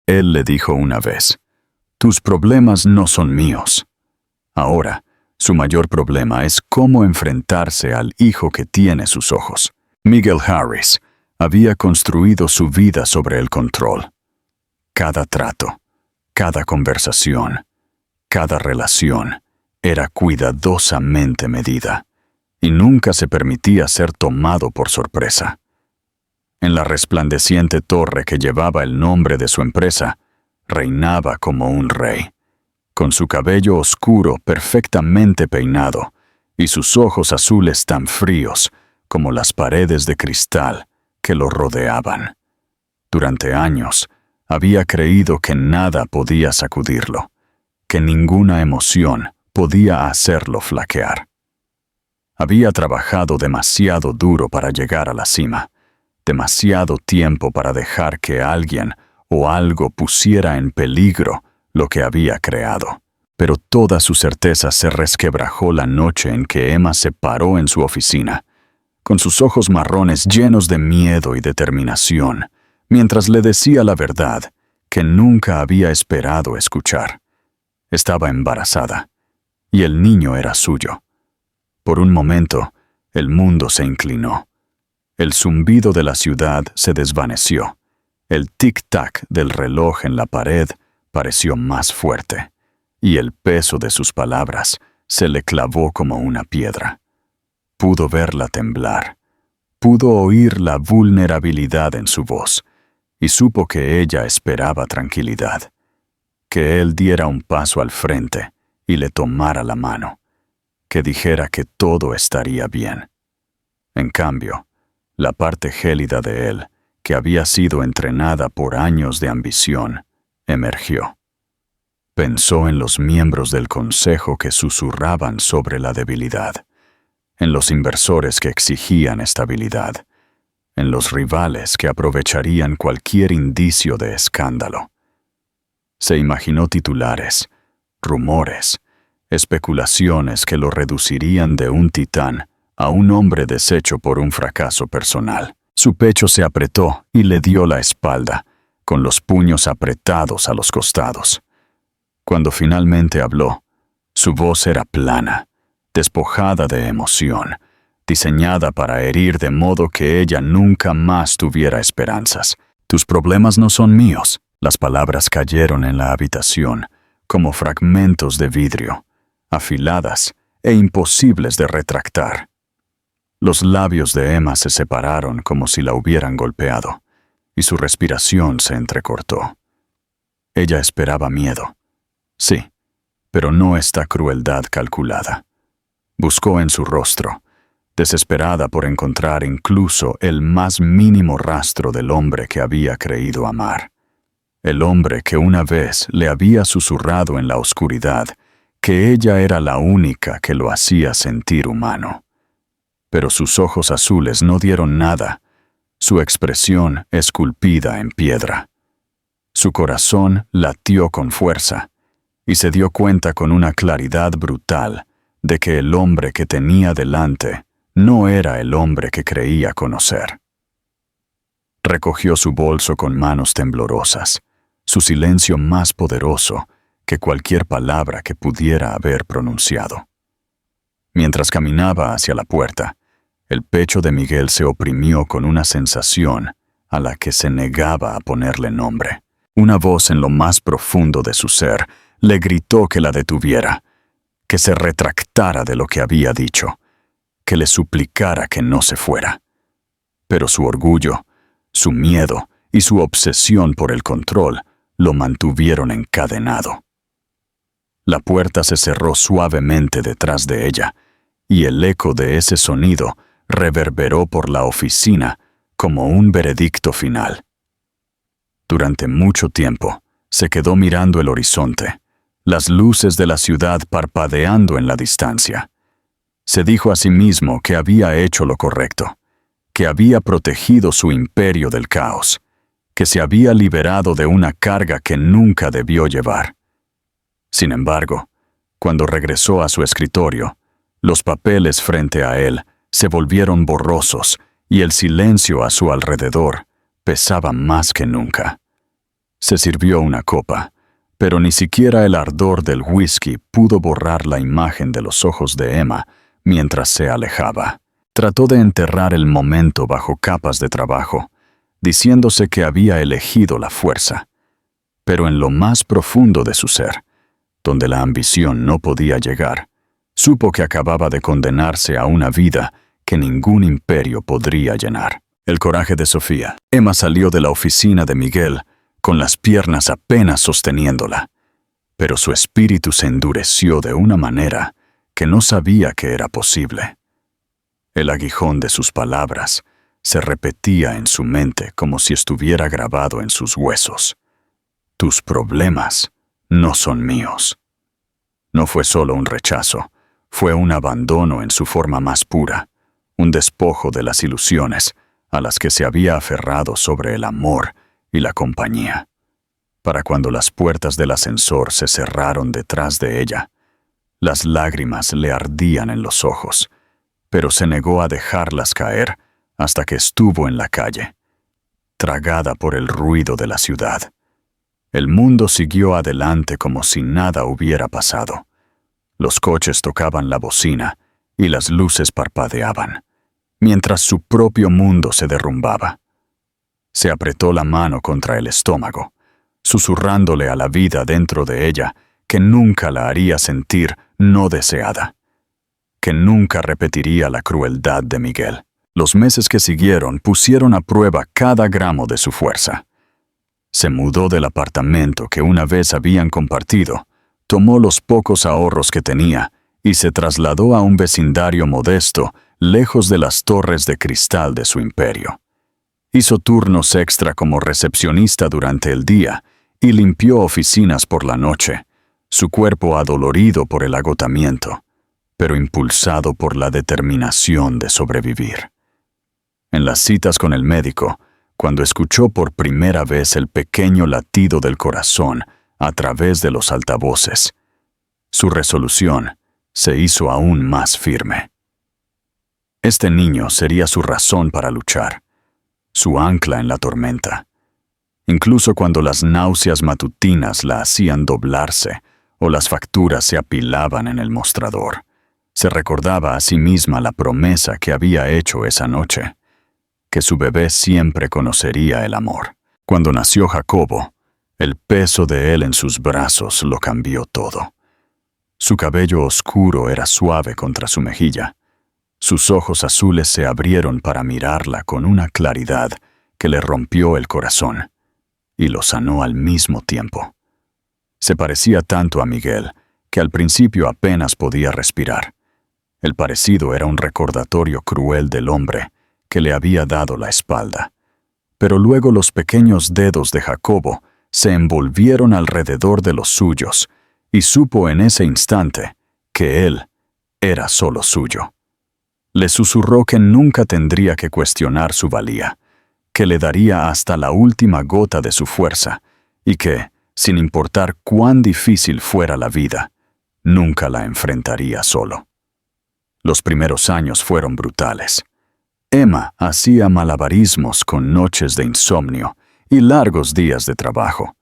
Él le dijo una vez: «Tus problemas no son míos». Ahora, su mayor problema es cómo enfrentarse al hijo que tiene sus ojos. Miguel Harris había construido su vida sobre el control. Cada trato, cada conversación, cada relación era cuidadosamente medida, y nunca se permitía ser tomado por sorpresa. En la resplandeciente torre que llevaba el nombre de su empresa, reinaba como un rey, con su cabello oscuro perfectamente peinado y sus ojos azules tan fríos como las paredes de cristal que lo rodeaban. Durante años, había creído que nada podía sacudirlo, que ninguna emoción podía hacerlo flaquear. Había trabajado demasiado duro para llegar a la cima, demasiado tiempo para dejar que alguien o algo pusiera en peligro lo que había creado. Pero toda su certeza se resquebrajó la noche en que Emma se paró en su oficina, con sus ojos marrones llenos de miedo y determinación, mientras le decía la verdad que nunca había esperado escuchar. Estaba embarazada, y el niño era suyo. Por un momento, el mundo se inclinó. El zumbido de la ciudad se desvaneció. El tic-tac del reloj en la pared pareció más fuerte, y el peso de sus palabras se le clavó como una piedra. Pudo verla temblar. Pudo oír la vulnerabilidad en su voz, y supo que ella esperaba tranquilidad, que él diera un paso al frente y le tomara la mano, que dijera que todo estaría bien. En cambio, la parte gélida de él, que había sido entrenada por años de ambición, emergió. Pensó en los miembros del consejo que susurraban sobre la debilidad, en los inversores que exigían estabilidad, en los rivales que aprovecharían cualquier indicio de escándalo. Se imaginó titulares, rumores, especulaciones que lo reducirían de un titán a un hombre deshecho por un fracaso personal. Su pecho se apretó y le dio la espalda, con los puños apretados a los costados. Cuando finalmente habló, su voz era plana, despojada de emoción, diseñada para herir de modo que ella nunca más tuviera esperanzas. «Tus problemas no son míos». Las palabras cayeron en la habitación, como fragmentos de vidrio, afiladas e imposibles de retractar. Los labios de Emma se separaron como si la hubieran golpeado, y su respiración se entrecortó. Ella esperaba miedo. Sí, pero no esta crueldad calculada. Buscó en su rostro, desesperada por encontrar incluso el más mínimo rastro del hombre que había creído amar. El hombre que una vez le había susurrado en la oscuridad que ella era la única que lo hacía sentir humano. Pero sus ojos azules no dieron nada, su expresión esculpida en piedra. Su corazón latió con fuerza, y se dio cuenta con una claridad brutal de que el hombre que tenía delante no era el hombre que creía conocer. Recogió su bolso con manos temblorosas, su silencio más poderoso que cualquier palabra que pudiera haber pronunciado. Mientras caminaba hacia la puerta, el pecho de Miguel se oprimió con una sensación a la que se negaba a ponerle nombre. Una voz en lo más profundo de su ser le gritó que la detuviera, que se retractara de lo que había dicho, que le suplicara que no se fuera. Pero su orgullo, su miedo y su obsesión por el control lo mantuvieron encadenado. La puerta se cerró suavemente detrás de ella, y el eco de ese sonido reverberó por la oficina como un veredicto final. Durante mucho tiempo se quedó mirando el horizonte, las luces de la ciudad parpadeando en la distancia. Se dijo a sí mismo que había hecho lo correcto, que había protegido su imperio del caos, que se había liberado de una carga que nunca debió llevar. Sin embargo, cuando regresó a su escritorio, los papeles frente a él se volvieron borrosos y el silencio a su alrededor pesaba más que nunca. Se sirvió una copa, pero ni siquiera el ardor del whisky pudo borrar la imagen de los ojos de Emma mientras se alejaba. Trató de enterrar el momento bajo capas de trabajo, diciéndose que había elegido la fuerza. Pero en lo más profundo de su ser, donde la ambición no podía llegar, supo que acababa de condenarse a una vida que ningún imperio podría llenar. El coraje de Sofía. Emma salió de la oficina de Miguel con las piernas apenas sosteniéndola, pero su espíritu se endureció de una manera que no sabía que era posible. El aguijón de sus palabras se repetía en su mente como si estuviera grabado en sus huesos. Tus problemas no son míos. No fue solo un rechazo, fue un abandono en su forma más pura, un despojo de las ilusiones a las que se había aferrado sobre el amor y la compañía. Para cuando las puertas del ascensor se cerraron detrás de ella, las lágrimas le ardían en los ojos, pero se negó a dejarlas caer hasta que estuvo en la calle, tragada por el ruido de la ciudad. El mundo siguió adelante como si nada hubiera pasado. Los coches tocaban la bocina y las luces parpadeaban, mientras su propio mundo se derrumbaba. Se apretó la mano contra el estómago, susurrándole a la vida dentro de ella que nunca la haría sentir no deseada, que nunca repetiría la crueldad de Miguel. Los meses que siguieron pusieron a prueba cada gramo de su fuerza. Se mudó del apartamento que una vez habían compartido, tomó los pocos ahorros que tenía y se trasladó a un vecindario modesto, lejos de las torres de cristal de su imperio. Hizo turnos extra como recepcionista durante el día y limpió oficinas por la noche, su cuerpo adolorido por el agotamiento, pero impulsado por la determinación de sobrevivir. En las citas con el médico, cuando escuchó por primera vez el pequeño latido del corazón a través de los altavoces, su resolución se hizo aún más firme. Este niño sería su razón para luchar, su ancla en la tormenta. Incluso cuando las náuseas matutinas la hacían doblarse o las facturas se apilaban en el mostrador, se recordaba a sí misma la promesa que había hecho esa noche, que su bebé siempre conocería el amor. Cuando nació Jacobo, el peso de él en sus brazos lo cambió todo. Su cabello oscuro era suave contra su mejilla. Sus ojos azules se abrieron para mirarla con una claridad que le rompió el corazón y lo sanó al mismo tiempo. Se parecía tanto a Miguel que al principio apenas podía respirar. El parecido era un recordatorio cruel del hombre que le había dado la espalda. Pero luego los pequeños dedos de Jacobo se envolvieron alrededor de los suyos y supo en ese instante que él era solo suyo. Le susurró que nunca tendría que cuestionar su valía, que le daría hasta la última gota de su fuerza y que, sin importar cuán difícil fuera la vida, nunca la enfrentaría solo. Los primeros años fueron brutales. Emma hacía malabarismos con noches de insomnio y largos días de trabajo,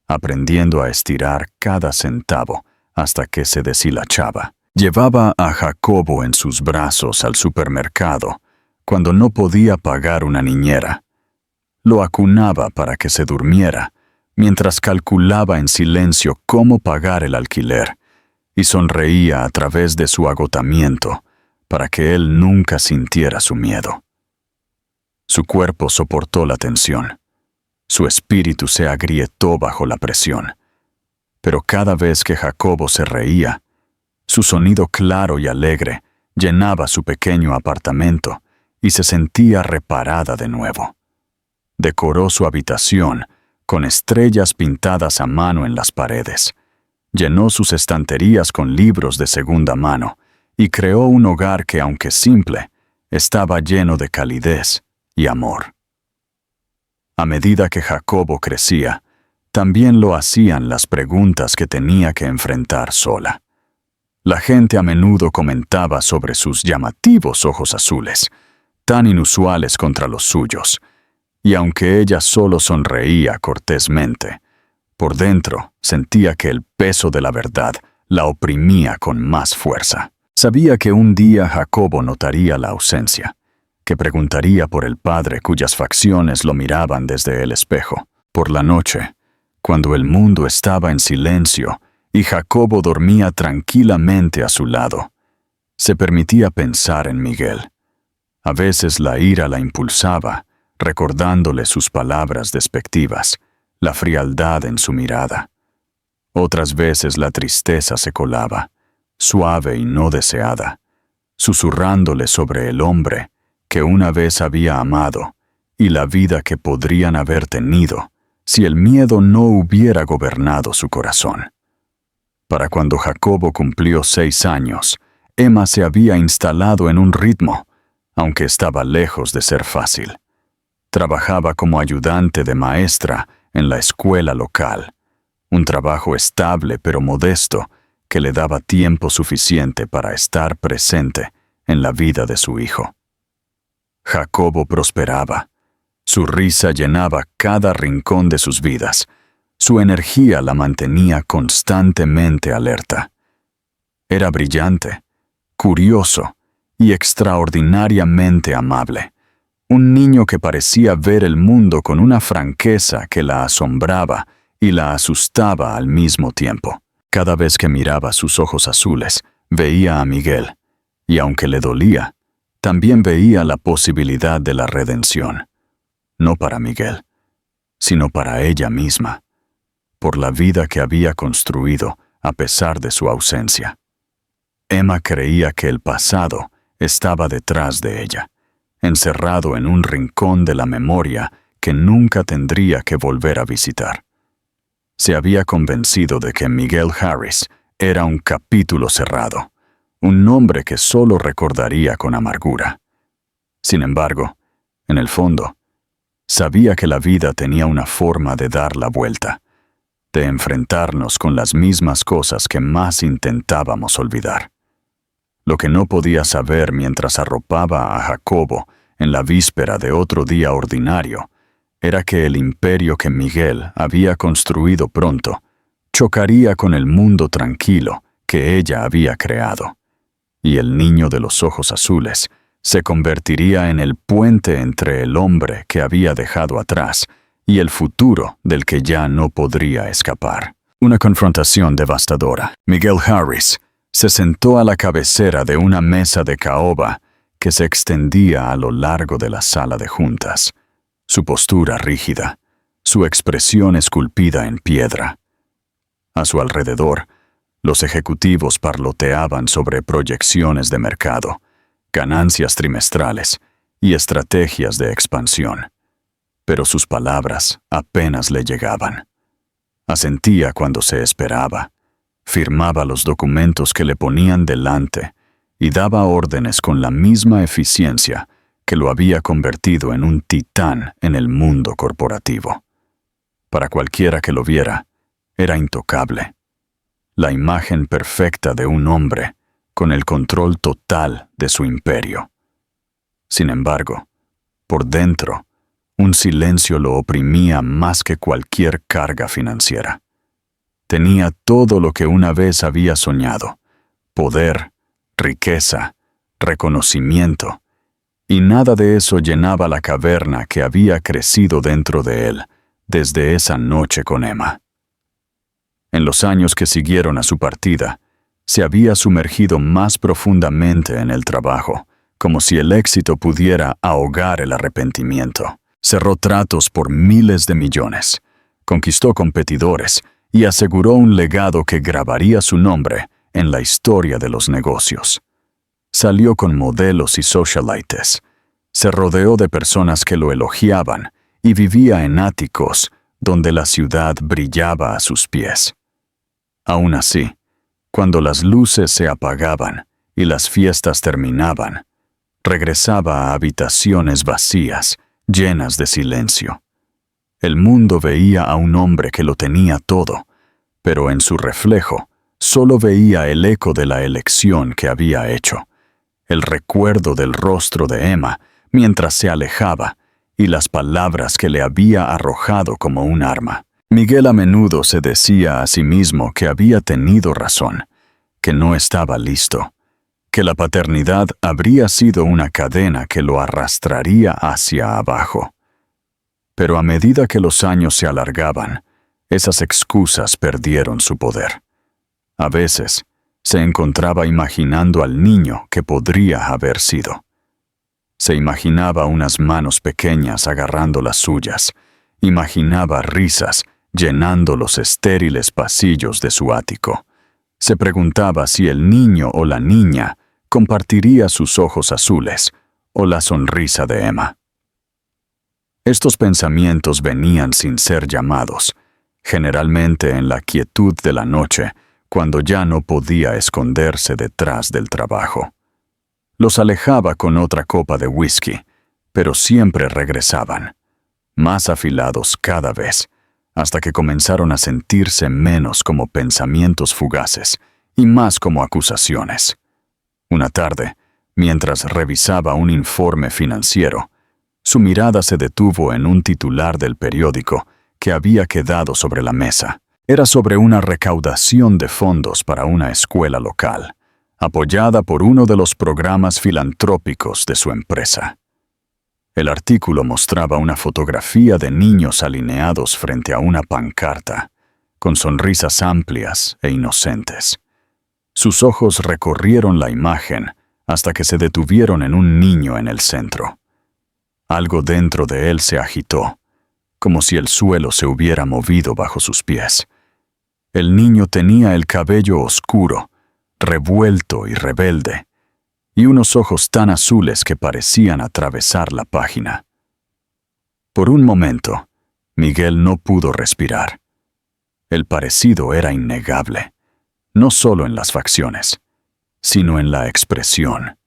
aprendiendo a estirar cada centavo hasta que se deshilachaba. Llevaba a Jacobo en sus brazos al supermercado cuando no podía pagar una niñera. Lo acunaba para que se durmiera, mientras calculaba en silencio cómo pagar el alquiler, y sonreía a través de su agotamiento para que él nunca sintiera su miedo. Su cuerpo soportó la tensión. Su espíritu se agrietó bajo la presión. Pero cada vez que Jacobo se reía, su sonido claro y alegre llenaba su pequeño apartamento y se sentía reparada de nuevo. Decoró su habitación con estrellas pintadas a mano en las paredes. Llenó sus estanterías con libros de segunda mano y creó un hogar que, aunque simple, estaba lleno de calidez y amor. A medida que Jacobo crecía, también lo hacían las preguntas que tenía que enfrentar sola. La gente a menudo comentaba sobre sus llamativos ojos azules, tan inusuales contra los suyos, y aunque ella solo sonreía cortésmente, Por dentro, sentía que el peso de la verdad la oprimía con más fuerza. Sabía que un día Jacobo notaría la ausencia, que preguntaría por el padre cuyas facciones lo miraban desde el espejo. Por la noche, cuando el mundo estaba en silencio y Jacobo dormía tranquilamente a su lado, se permitía pensar en Miguel. A veces la ira la impulsaba, recordándole sus palabras despectivas, la frialdad en su mirada. Otras veces la tristeza se colaba, suave y no deseada, susurrándole sobre el hombre que una vez había amado y la vida que podrían haber tenido si el miedo no hubiera gobernado su corazón. Para cuando Jacobo cumplió 6 años, Emma se había instalado en un ritmo, aunque estaba lejos de ser fácil. Trabajaba como ayudante de maestra en la escuela local, un trabajo estable pero modesto que le daba tiempo suficiente para estar presente en la vida de su hijo. Jacobo prosperaba. Su risa llenaba cada rincón de sus vidas. Su energía la mantenía constantemente alerta. Era brillante, curioso y extraordinariamente amable. Un niño que parecía ver el mundo con una franqueza que la asombraba y la asustaba al mismo tiempo. Cada vez que miraba sus ojos azules, veía a Miguel, y aunque le dolía, también veía la posibilidad de la redención. No para Miguel, sino para ella misma, por la vida que había construido a pesar de su ausencia. Emma creía que el pasado estaba detrás de ella, encerrado en un rincón de la memoria que nunca tendría que volver a visitar. Se había convencido de que Miguel Harris era un capítulo cerrado, un nombre que solo recordaría con amargura. Sin embargo, en el fondo, sabía que la vida tenía una forma de dar la vuelta, de enfrentarnos con las mismas cosas que más intentábamos olvidar. Lo que no podía saber mientras arropaba a Jacobo en la víspera de otro día ordinario era que el imperio que Miguel había construido pronto chocaría con el mundo tranquilo que ella había creado, y el niño de los ojos azules se convertiría en el puente entre el hombre que había dejado atrás y el futuro del que ya no podría escapar. Una confrontación devastadora. Miguel Harris se sentó a la cabecera de una mesa de caoba que se extendía a lo largo de la sala de juntas. Su postura rígida, su expresión esculpida en piedra. A su alrededor, los ejecutivos parloteaban sobre proyecciones de mercado, ganancias trimestrales y estrategias de expansión. Pero sus palabras apenas le llegaban. Asentía cuando se esperaba, firmaba los documentos que le ponían delante y daba órdenes con la misma eficiencia que lo había convertido en un titán en el mundo corporativo. Para cualquiera que lo viera, era intocable. La imagen perfecta de un hombre con el control total de su imperio. Sin embargo, por dentro, un silencio lo oprimía más que cualquier carga financiera. Tenía todo lo que una vez había soñado: poder, riqueza, reconocimiento, y nada de eso llenaba la caverna que había crecido dentro de él desde esa noche con Emma. En los años que siguieron a su partida, se había sumergido más profundamente en el trabajo, como si el éxito pudiera ahogar el arrepentimiento. Cerró tratos por miles de millones, conquistó competidores y aseguró un legado que grabaría su nombre en la historia de los negocios. Salió con modelos y socialites, se rodeó de personas que lo elogiaban y vivía en áticos donde la ciudad brillaba a sus pies. Aún así, cuando las luces se apagaban y las fiestas terminaban, regresaba a habitaciones vacías, llenas de silencio. El mundo veía a un hombre que lo tenía todo, pero en su reflejo solo veía el eco de la elección que había hecho, el recuerdo del rostro de Emma mientras se alejaba y las palabras que le había arrojado como un arma. Miguel a menudo se decía a sí mismo que había tenido razón, que no estaba listo, que la paternidad habría sido una cadena que lo arrastraría hacia abajo. Pero a medida que los años se alargaban, esas excusas perdieron su poder. A veces, se encontraba imaginando al niño que podría haber sido. Se imaginaba unas manos pequeñas agarrando las suyas, imaginaba risas llenando los estériles pasillos de su ático. Se preguntaba si el niño o la niña compartiría sus ojos azules o la sonrisa de Emma. Estos pensamientos venían sin ser llamados, generalmente en la quietud de la noche, cuando ya no podía esconderse detrás del trabajo. Los alejaba con otra copa de whisky, pero siempre regresaban, más afilados cada vez, hasta que comenzaron a sentirse menos como pensamientos fugaces y más como acusaciones. Una tarde, mientras revisaba un informe financiero, su mirada se detuvo en un titular del periódico que había quedado sobre la mesa. Era sobre una recaudación de fondos para una escuela local, apoyada por uno de los programas filantrópicos de su empresa. El artículo mostraba una fotografía de niños alineados frente a una pancarta, con sonrisas amplias e inocentes. Sus ojos recorrieron la imagen hasta que se detuvieron en un niño en el centro. Algo dentro de él se agitó, como si el suelo se hubiera movido bajo sus pies. El niño tenía el cabello oscuro, revuelto y rebelde, y unos ojos tan azules que parecían atravesar la página. Por un momento, Miguel no pudo respirar. El parecido era innegable, no solo en las facciones, sino en la expresión,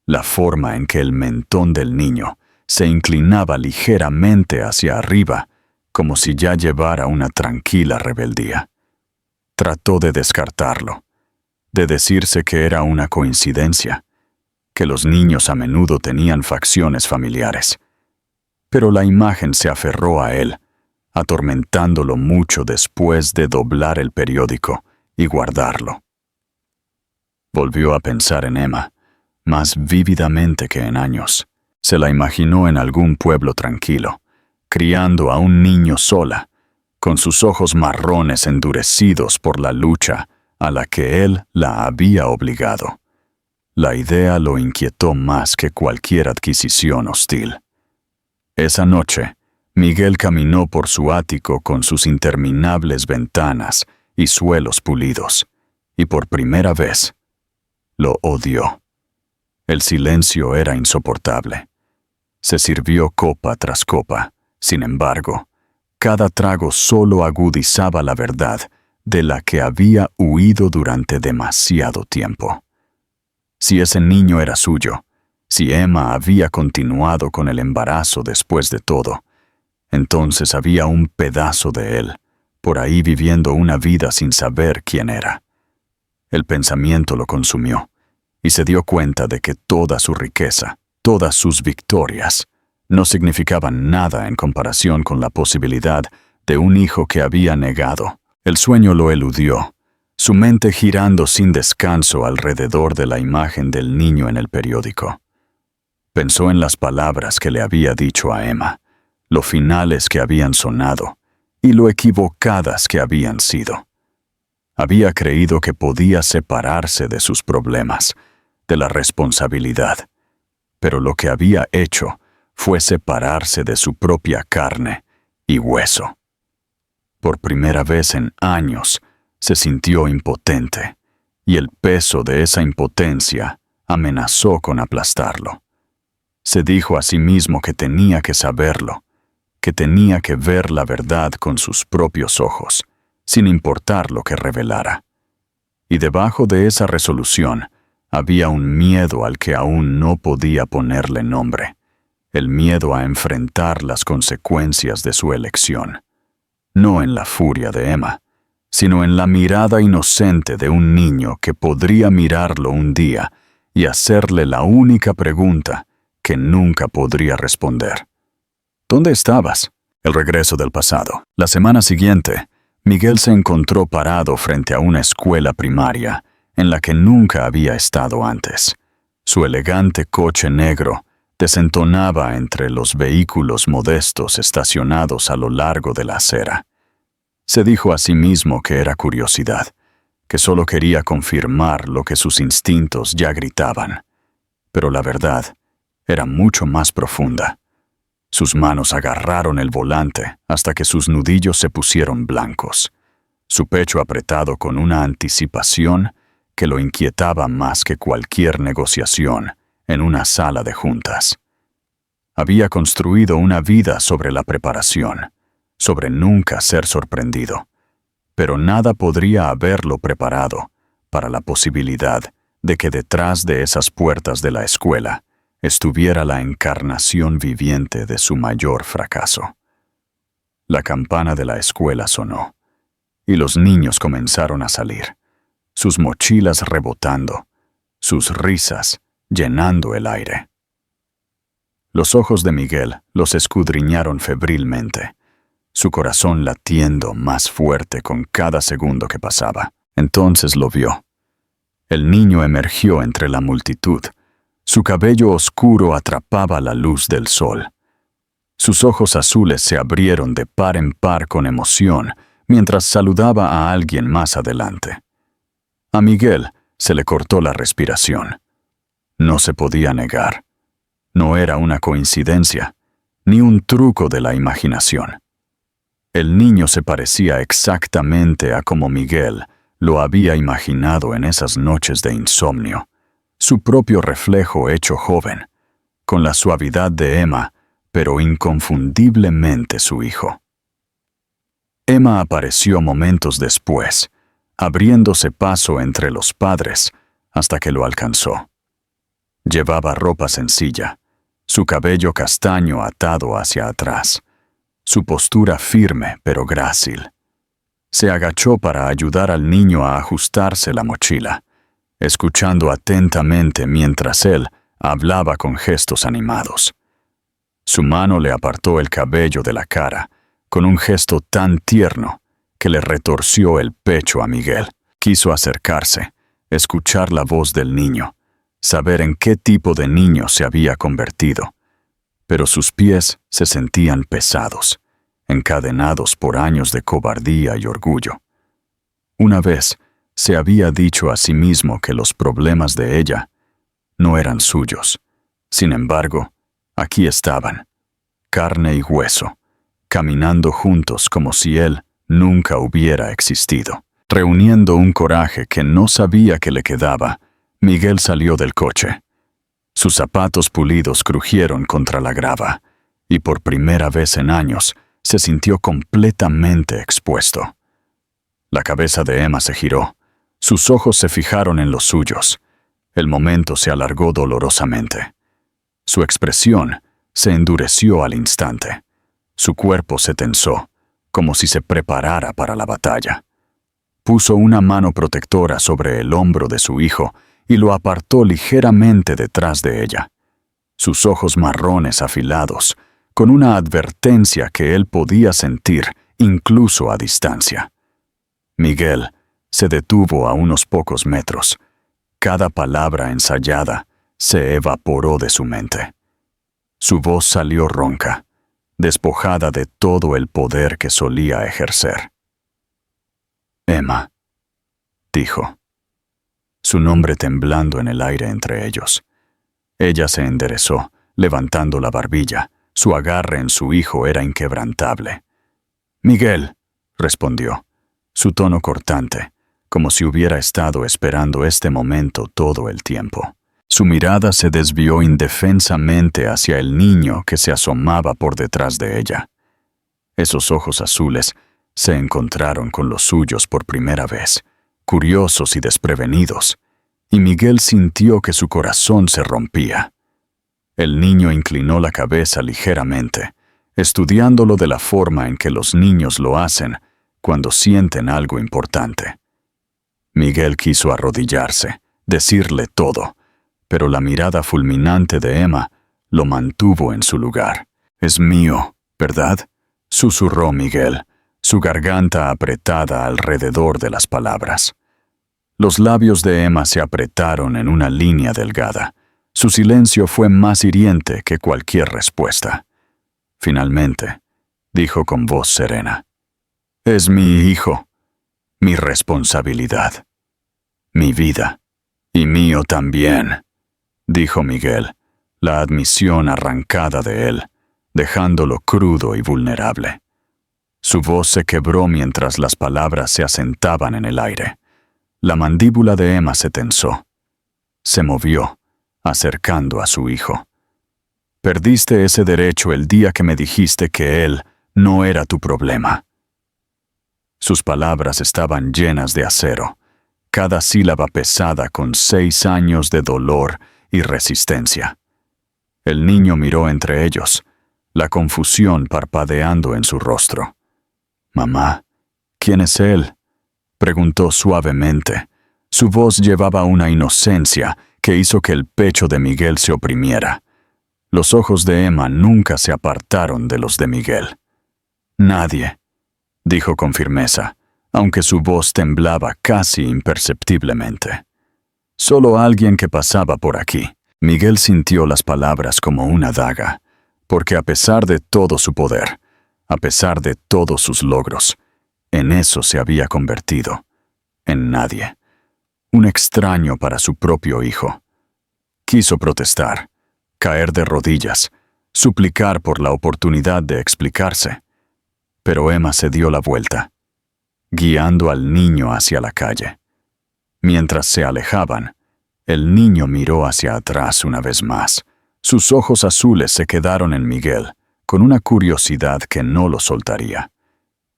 la forma en que el mentón del niño se inclinaba ligeramente hacia arriba, como si ya llevara una tranquila rebeldía. Trató de descartarlo, de decirse que era una coincidencia, que los niños a menudo tenían facciones familiares. Pero la imagen se aferró a él, atormentándolo mucho después de doblar el periódico y guardarlo. Volvió a pensar en Emma, más vívidamente que en años. Se la imaginó en algún pueblo tranquilo, criando a un niño sola, con sus ojos marrones endurecidos por la lucha a la que él la había obligado. La idea lo inquietó más que cualquier adquisición hostil. Esa noche, Miguel caminó por su ático con sus interminables ventanas y suelos pulidos, y por primera vez lo odió. El silencio era insoportable. Se sirvió copa tras copa. Sin embargo, cada trago solo agudizaba la verdad de la que había huido durante demasiado tiempo. Si ese niño era suyo, si Emma había continuado con el embarazo después de todo, entonces había un pedazo de él, por ahí viviendo una vida sin saber quién era. El pensamiento lo consumió, y se dio cuenta de que toda su riqueza, todas sus victorias, no significaban nada en comparación con la posibilidad de un hijo que había negado. El sueño lo eludió, su mente girando sin descanso alrededor de la imagen del niño en el periódico. Pensó en las palabras que le había dicho a Emma, lo finales que habían sonado y lo equivocadas que habían sido. Había creído que podía separarse de sus problemas, de la responsabilidad, pero lo que había hecho fue separarse de su propia carne y hueso. Por primera vez en años, se sintió impotente, y el peso de esa impotencia amenazó con aplastarlo. Se dijo a sí mismo que tenía que saberlo, que tenía que ver la verdad con sus propios ojos, sin importar lo que revelara. Y debajo de esa resolución había un miedo al que aún no podía ponerle nombre, el miedo a enfrentar las consecuencias de su elección. No en la furia de Emma, sino en la mirada inocente de un niño que podría mirarlo un día y hacerle la única pregunta que nunca podría responder. ¿Dónde estabas? El regreso del pasado. La semana siguiente, Miguel se encontró parado frente a una escuela primaria en la que nunca había estado antes. Su elegante coche negro desentonaba entre los vehículos modestos estacionados a lo largo de la acera. Se dijo a sí mismo que era curiosidad, que solo quería confirmar lo que sus instintos ya gritaban. Pero la verdad era mucho más profunda. Sus manos agarraron el volante hasta que sus nudillos se pusieron blancos, su pecho apretado con una anticipación que lo inquietaba más que cualquier negociación en una sala de juntas. Había construido una vida sobre la preparación, sobre nunca ser sorprendido, pero nada podría haberlo preparado para la posibilidad de que detrás de esas puertas de la escuela estuviera la encarnación viviente de su mayor fracaso. La campana de la escuela sonó, y los niños comenzaron a salir, sus mochilas rebotando, sus risas llenando el aire. Los ojos de Miguel los escudriñaron febrilmente, su corazón latiendo más fuerte con cada segundo que pasaba. Entonces lo vio. El niño emergió entre la multitud. Su cabello oscuro atrapaba la luz del sol. Sus ojos azules se abrieron de par en par con emoción mientras saludaba a alguien más adelante. A Miguel se le cortó la respiración. No se podía negar. No era una coincidencia, ni un truco de la imaginación. El niño se parecía exactamente a como Miguel lo había imaginado en esas noches de insomnio. Su propio reflejo hecho joven, con la suavidad de Emma, pero inconfundiblemente su hijo. Emma apareció momentos después, abriéndose paso entre los padres hasta que lo alcanzó. Llevaba ropa sencilla, su cabello castaño atado hacia atrás, su postura firme pero grácil. Se agachó para ayudar al niño a ajustarse la mochila, escuchando atentamente mientras él hablaba con gestos animados. Su mano le apartó el cabello de la cara, con un gesto tan tierno que le retorció el pecho a Miguel. Quiso acercarse, escuchar la voz del niño, saber en qué tipo de niño se había convertido. Pero sus pies se sentían pesados, encadenados por años de cobardía y orgullo. Una vez se había dicho a sí mismo que los problemas de ella no eran suyos. Sin embargo, aquí estaban, carne y hueso, caminando juntos como si él nunca hubiera existido. Reuniendo un coraje que no sabía que le quedaba, Miguel salió del coche. Sus zapatos pulidos crujieron contra la grava, y por primera vez en años se sintió completamente expuesto. La cabeza de Emma se giró. Sus ojos se fijaron en los suyos. El momento se alargó dolorosamente. Su expresión se endureció al instante. Su cuerpo se tensó, como si se preparara para la batalla. Puso una mano protectora sobre el hombro de su hijo y lo apartó ligeramente detrás de ella. Sus ojos marrones afilados, con una advertencia que él podía sentir incluso a distancia. Miguel se detuvo a unos pocos metros. Cada palabra ensayada se evaporó de su mente. Su voz salió ronca, despojada de todo el poder que solía ejercer. Emma, dijo, su nombre temblando en el aire entre ellos. Ella se enderezó, levantando la barbilla. Su agarre en su hijo era inquebrantable. Miguel, respondió, su tono cortante, como si hubiera estado esperando este momento todo el tiempo. Su mirada se desvió indefensamente hacia el niño que se asomaba por detrás de ella. Esos ojos azules se encontraron con los suyos por primera vez, curiosos y desprevenidos, y Miguel sintió que su corazón se rompía. El niño inclinó la cabeza ligeramente, estudiándolo de la forma en que los niños lo hacen cuando sienten algo importante. Miguel quiso arrodillarse, decirle todo, pero la mirada fulminante de Emma lo mantuvo en su lugar. «Es mío, ¿verdad?», susurró Miguel, su garganta apretada alrededor de las palabras. Los labios de Emma se apretaron en una línea delgada. Su silencio fue más hiriente que cualquier respuesta. Finalmente, dijo con voz serena: «Es mi hijo, mi responsabilidad, mi vida, y mío también», dijo Miguel, la admisión arrancada de él, dejándolo crudo y vulnerable. Su voz se quebró mientras las palabras se asentaban en el aire. La mandíbula de Emma se tensó. Se movió, acercando a su hijo. «Perdiste ese derecho el día que me dijiste que él no era tu problema». Sus palabras estaban llenas de acero, cada sílaba pesada con 6 años de dolor y resistencia. El niño miró entre ellos, la confusión parpadeando en su rostro. «Mamá, ¿quién es él?», preguntó suavemente. Su voz llevaba una inocencia que hizo que el pecho de Miguel se oprimiera. Los ojos de Emma nunca se apartaron de los de Miguel. «Nadie», dijo con firmeza, aunque su voz temblaba casi imperceptiblemente. «Solo alguien que pasaba por aquí». Miguel sintió las palabras como una daga, porque a pesar de todo su poder, a pesar de todos sus logros, en eso se había convertido, en nadie, un extraño para su propio hijo. Quiso protestar, caer de rodillas, suplicar por la oportunidad de explicarse, pero Emma se dio la vuelta, guiando al niño hacia la calle. Mientras se alejaban, el niño miró hacia atrás una vez más. Sus ojos azules se quedaron en Miguel, con una curiosidad que no lo soltaría.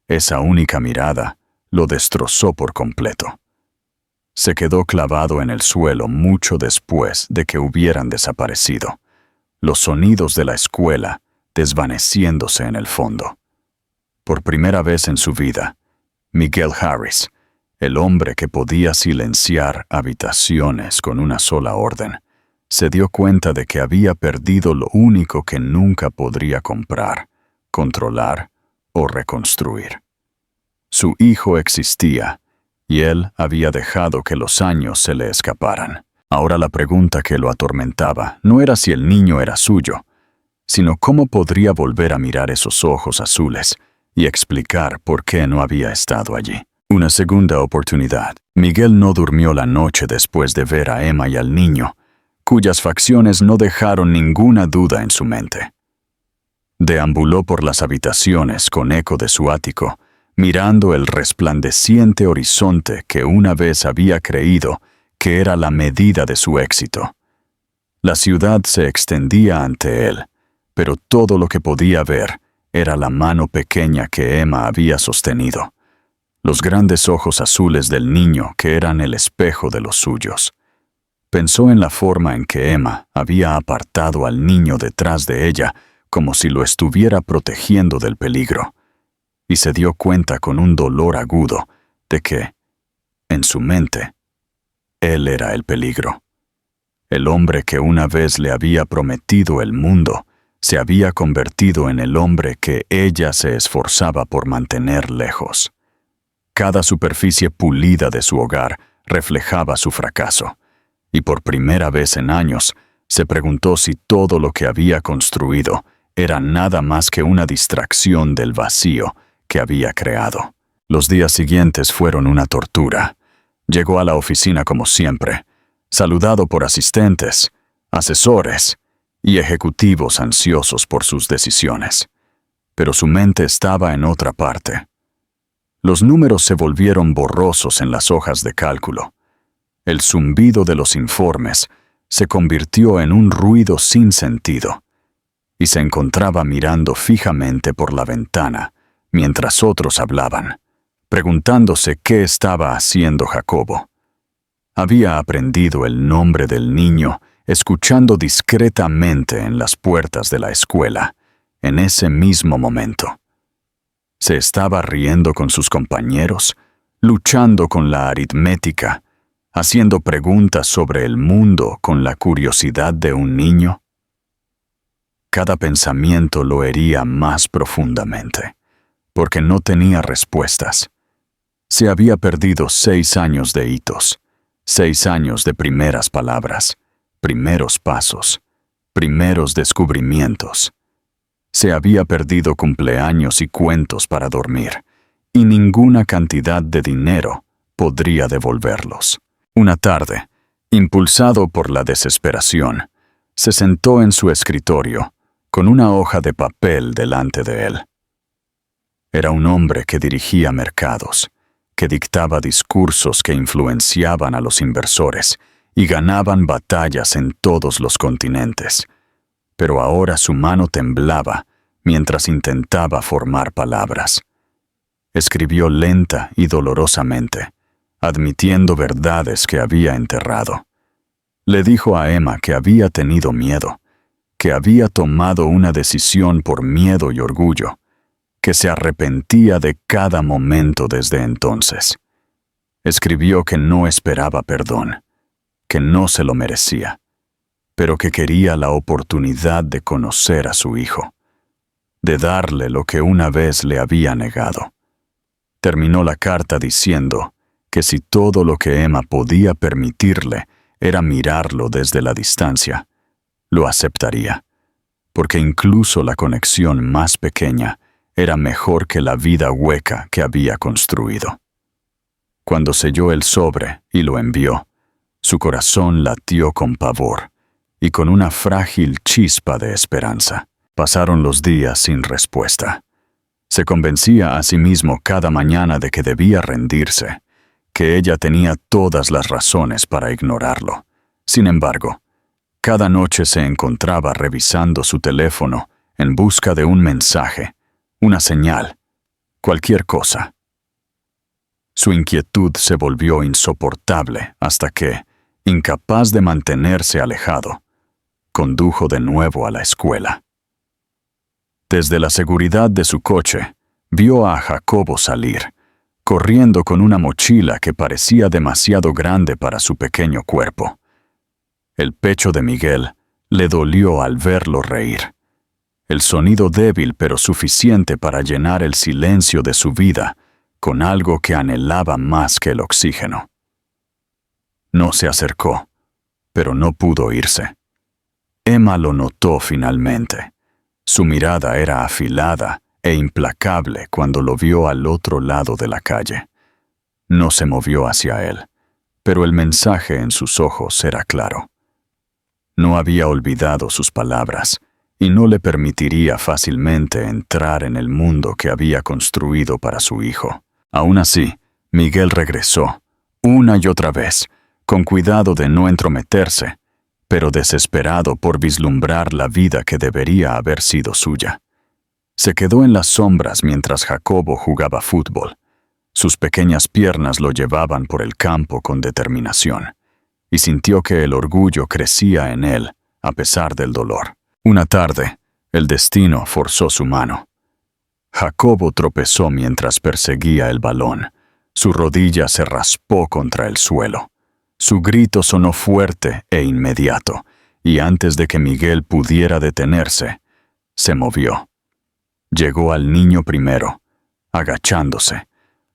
Esa única mirada lo destrozó por completo. Se quedó clavado en el suelo mucho después de que hubieran desaparecido, los sonidos de la escuela desvaneciéndose en el fondo. Por primera vez en su vida, Miguel Harris, el hombre que podía silenciar habitaciones con una sola orden, se dio cuenta de que había perdido lo único que nunca podría comprar, controlar o reconstruir. Su hijo existía, y él había dejado que los años se le escaparan. Ahora la pregunta que lo atormentaba no era si el niño era suyo, sino cómo podría volver a mirar esos ojos azules y explicar por qué no había estado allí. Una segunda oportunidad. Miguel no durmió la noche después de ver a Emma y al niño, cuyas facciones no dejaron ninguna duda en su mente. Deambuló por las habitaciones con eco de su ático, mirando el resplandeciente horizonte que una vez había creído que era la medida de su éxito. La ciudad se extendía ante él, pero todo lo que podía ver era la mano pequeña que Emma había sostenido, los grandes ojos azules del niño que eran el espejo de los suyos. Pensó en la forma en que Emma había apartado al niño detrás de ella como si lo estuviera protegiendo del peligro, y se dio cuenta con un dolor agudo de que, en su mente, él era el peligro. El hombre que una vez le había prometido el mundo se había convertido en el hombre que ella se esforzaba por mantener lejos. Cada superficie pulida de su hogar reflejaba su fracaso, y por primera vez en años se preguntó si todo lo que había construido era nada más que una distracción del vacío que había creado. Los días siguientes fueron una tortura. Llegó a la oficina como siempre, saludado por asistentes, asesores y ejecutivos ansiosos por sus decisiones. Pero su mente estaba en otra parte. Los números se volvieron borrosos en las hojas de cálculo. El zumbido de los informes se convirtió en un ruido sin sentido, y se encontraba mirando fijamente por la ventana mientras otros hablaban, preguntándose qué estaba haciendo Jacobo. Había aprendido el nombre del niño escuchando discretamente en las puertas de la escuela, en ese mismo momento. Se estaba riendo con sus compañeros, luchando con la aritmética, haciendo preguntas sobre el mundo con la curiosidad de un niño. Cada pensamiento lo hería más profundamente. porque no tenía respuestas. Se había perdido 6 años de hitos, 6 años de primeras palabras, primeros pasos, primeros descubrimientos. Se había perdido cumpleaños y cuentos para dormir, y ninguna cantidad de dinero podría devolverlos. Una tarde, impulsado por la desesperación, se sentó en su escritorio, con una hoja de papel delante de él. Era un hombre que dirigía mercados, que dictaba discursos que influenciaban a los inversores y ganaban batallas en todos los continentes. Pero ahora su mano temblaba mientras intentaba formar palabras. Escribió lenta y dolorosamente, admitiendo verdades que había enterrado. Le dijo a Emma que había tenido miedo, que había tomado una decisión por miedo y orgullo, que se arrepentía de cada momento desde entonces. Escribió que no esperaba perdón, que no se lo merecía, pero que quería la oportunidad de conocer a su hijo, de darle lo que una vez le había negado. Terminó la carta diciendo que si todo lo que Emma podía permitirle era mirarlo desde la distancia, lo aceptaría, porque incluso la conexión más pequeña era mejor que la vida hueca que había construido. Cuando selló el sobre y lo envió, su corazón latió con pavor y con una frágil chispa de esperanza. Pasaron los días sin respuesta. Se convencía a sí mismo cada mañana de que debía rendirse, que ella tenía todas las razones para ignorarlo. Sin embargo, cada noche se encontraba revisando su teléfono en busca de un mensaje, una señal, cualquier cosa. Su inquietud se volvió insoportable hasta que, incapaz de mantenerse alejado, condujo de nuevo a la escuela. Desde la seguridad de su coche, vio a Jacobo salir, corriendo con una mochila que parecía demasiado grande para su pequeño cuerpo. El pecho de Miguel le dolió al verlo reír. El sonido débil pero suficiente para llenar el silencio de su vida con algo que anhelaba más que el oxígeno. No se acercó, pero no pudo irse. Emma lo notó finalmente. Su mirada era afilada e implacable cuando lo vio al otro lado de la calle. No se movió hacia él, pero el mensaje en sus ojos era claro. No había olvidado sus palabras y no le permitiría fácilmente entrar en el mundo que había construido para su hijo. Aún así, Miguel regresó, una y otra vez, con cuidado de no entrometerse, pero desesperado por vislumbrar la vida que debería haber sido suya. Se quedó en las sombras mientras Jacobo jugaba fútbol. Sus pequeñas piernas lo llevaban por el campo con determinación, y sintió que el orgullo crecía en él, a pesar del dolor. Una tarde, el destino forzó su mano. Jacobo tropezó mientras perseguía el balón. Su rodilla se raspó contra el suelo. Su grito sonó fuerte e inmediato, y antes de que Miguel pudiera detenerse, se movió. Llegó al niño primero, agachándose.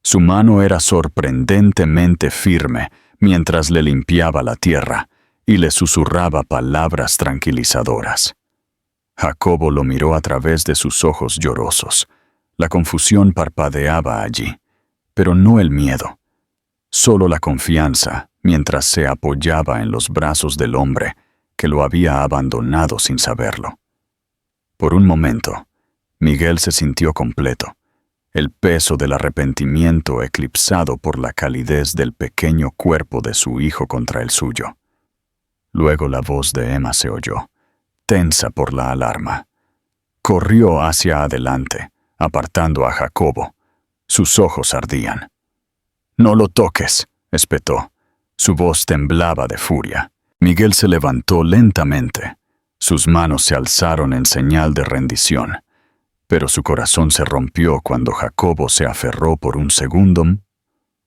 Su mano era sorprendentemente firme mientras le limpiaba la tierra y le susurraba palabras tranquilizadoras. Jacobo lo miró a través de sus ojos llorosos. La confusión parpadeaba allí, pero no el miedo, solo la confianza mientras se apoyaba en los brazos del hombre que lo había abandonado sin saberlo. Por un momento, Miguel se sintió completo, el peso del arrepentimiento eclipsado por la calidez del pequeño cuerpo de su hijo contra el suyo. Luego la voz de Emma se oyó, tensa por la alarma. Corrió hacia adelante, apartando a Jacobo. Sus ojos ardían. «No lo toques», espetó. Su voz temblaba de furia. Miguel se levantó lentamente. Sus manos se alzaron en señal de rendición. Pero su corazón se rompió cuando Jacobo se aferró por un segundo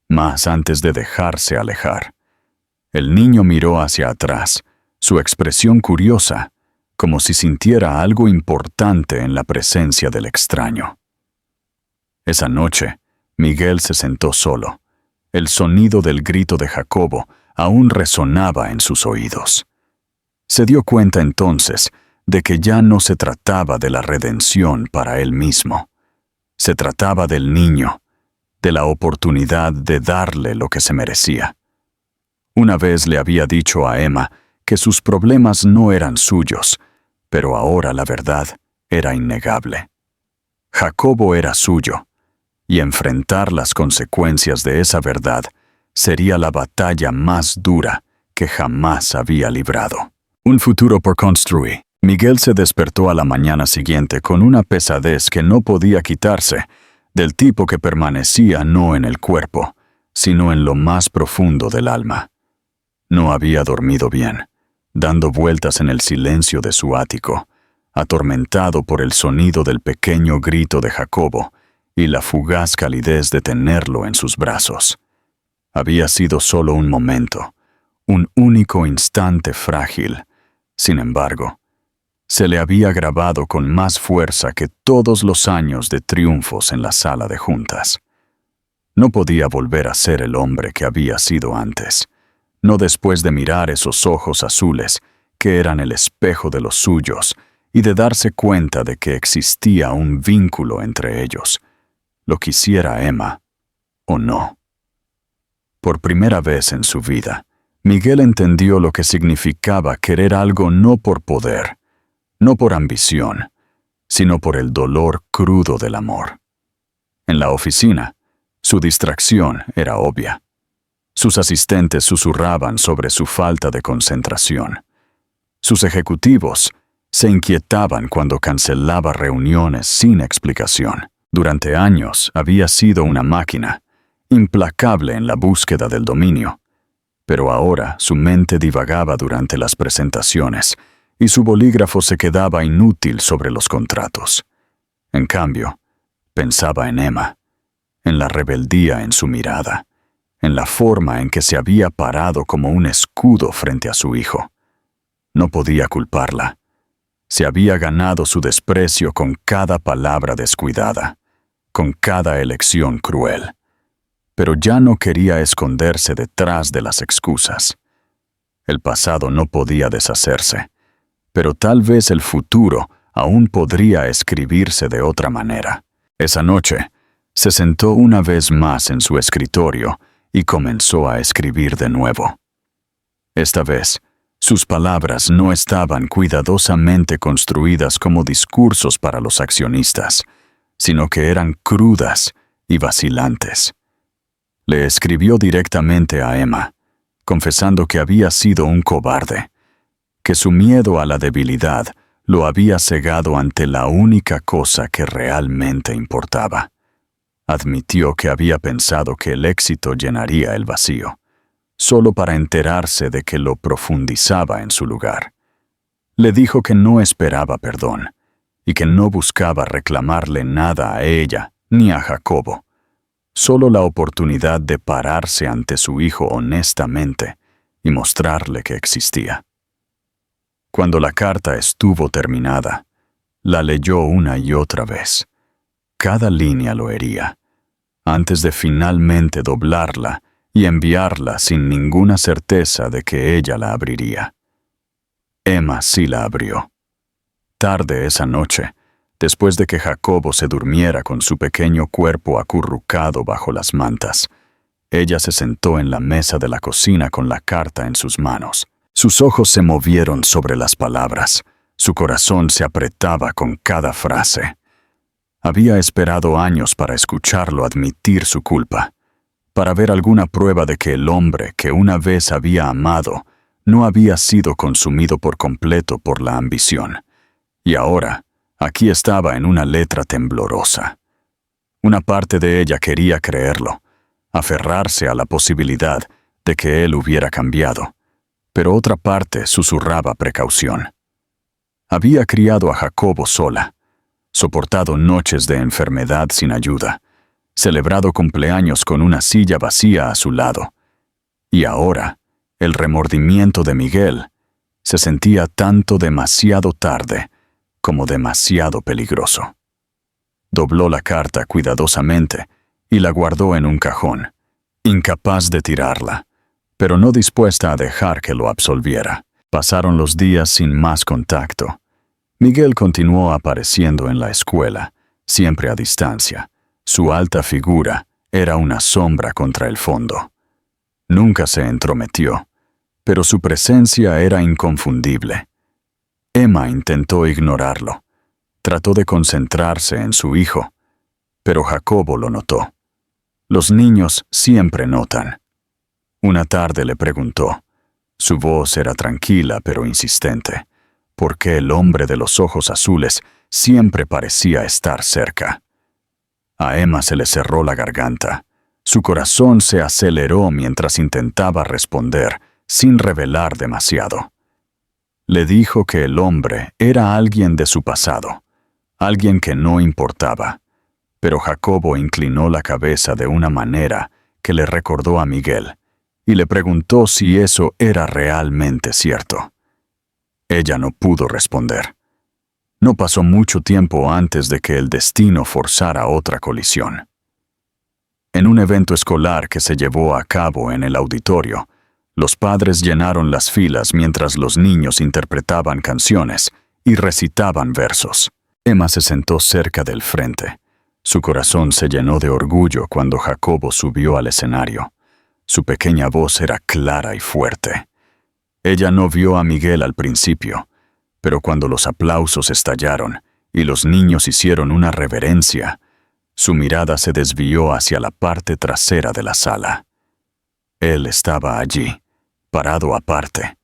más antes de dejarse alejar. El niño miró hacia atrás, su expresión curiosa, como si sintiera algo importante en la presencia del extraño. Esa noche, Miguel se sentó solo. El sonido del grito de Jacobo aún resonaba en sus oídos. Se dio cuenta entonces de que ya no se trataba de la redención para él mismo. Se trataba del niño, de la oportunidad de darle lo que se merecía. Una vez le había dicho a Emma que sus problemas no eran suyos, pero ahora la verdad era innegable. Jacobo era suyo, y enfrentar las consecuencias de esa verdad sería la batalla más dura que jamás había librado. Un futuro por construir. Miguel se despertó a la mañana siguiente con una pesadez que no podía quitarse, del tipo que permanecía no en el cuerpo, sino en lo más profundo del alma. No había dormido bien, dando vueltas en el silencio de su ático, atormentado por el sonido del pequeño grito de Jacobo y la fugaz calidez de tenerlo en sus brazos. Había sido solo un momento, un único instante frágil. Sin embargo, se le había grabado con más fuerza que todos los años de triunfos en la sala de juntas. No podía volver a ser el hombre que había sido antes, no después de mirar esos ojos azules que eran el espejo de los suyos y de darse cuenta de que existía un vínculo entre ellos, lo quisiera Emma o no. Por primera vez en su vida, Miguel entendió lo que significaba querer algo no por poder, no por ambición, sino por el dolor crudo del amor. En la oficina, su distracción era obvia. Sus asistentes susurraban sobre su falta de concentración. Sus ejecutivos se inquietaban cuando cancelaba reuniones sin explicación. Durante años había sido una máquina, implacable en la búsqueda del dominio. Pero ahora su mente divagaba durante las presentaciones y su bolígrafo se quedaba inútil sobre los contratos. En cambio, pensaba en Emma, en la rebeldía en su mirada, en la forma en que se había parado como un escudo frente a su hijo. No podía culparla. Se había ganado su desprecio con cada palabra descuidada, con cada elección cruel. Pero ya no quería esconderse detrás de las excusas. El pasado no podía deshacerse, pero tal vez el futuro aún podría escribirse de otra manera. Esa noche, se sentó una vez más en su escritorio y comenzó a escribir de nuevo. Esta vez, sus palabras no estaban cuidadosamente construidas como discursos para los accionistas, sino que eran crudas y vacilantes. Le escribió directamente a Emma, confesando que había sido un cobarde, que su miedo a la debilidad lo había cegado ante la única cosa que realmente importaba. Admitió que había pensado que el éxito llenaría el vacío, solo para enterarse de que lo profundizaba en su lugar. Le dijo que no esperaba perdón y que no buscaba reclamarle nada a ella ni a Jacobo, solo la oportunidad de pararse ante su hijo honestamente y mostrarle que existía. Cuando la carta estuvo terminada, la leyó una y otra vez. Cada línea lo hería, antes de finalmente doblarla y enviarla sin ninguna certeza de que ella la abriría. Emma sí la abrió. Tarde esa noche, después de que Jacobo se durmiera con su pequeño cuerpo acurrucado bajo las mantas, ella se sentó en la mesa de la cocina con la carta en sus manos. Sus ojos se movieron sobre las palabras, su corazón se apretaba con cada frase. Había esperado años para escucharlo admitir su culpa, para ver alguna prueba de que el hombre que una vez había amado no había sido consumido por completo por la ambición. Y ahora, aquí estaba en una letra temblorosa. Una parte de ella quería creerlo, aferrarse a la posibilidad de que él hubiera cambiado, pero otra parte susurraba precaución. Había criado a Jacobo sola, soportado noches de enfermedad sin ayuda, celebrado cumpleaños con una silla vacía a su lado. Y ahora, el remordimiento de Miguel se sentía tanto demasiado tarde como demasiado peligroso. Dobló la carta cuidadosamente y la guardó en un cajón, incapaz de tirarla, pero no dispuesta a dejar que lo absolviera. Pasaron los días sin más contacto. Miguel continuó apareciendo en la escuela, siempre a distancia. Su alta figura era una sombra contra el fondo. Nunca se entrometió, pero su presencia era inconfundible. Emma intentó ignorarlo. Trató de concentrarse en su hijo, pero Jacobo lo notó. Los niños siempre notan. Una tarde le preguntó. Su voz era tranquila pero insistente, ¿por qué el hombre de los ojos azules siempre parecía estar cerca? A Emma se le cerró la garganta. Su corazón se aceleró mientras intentaba responder, sin revelar demasiado. Le dijo que el hombre era alguien de su pasado, alguien que no importaba, pero Jacobo inclinó la cabeza de una manera que le recordó a Miguel, y le preguntó si eso era realmente cierto. Ella no pudo responder. No pasó mucho tiempo antes de que el destino forzara otra colisión. En un evento escolar que se llevó a cabo en el auditorio, los padres llenaron las filas mientras los niños interpretaban canciones y recitaban versos. Emma se sentó cerca del frente. Su corazón se llenó de orgullo cuando Jacobo subió al escenario. Su pequeña voz era clara y fuerte. Ella no vio a Miguel al principio, pero cuando los aplausos estallaron y los niños hicieron una reverencia, su mirada se desvió hacia la parte trasera de la sala. Él estaba allí, parado aparte,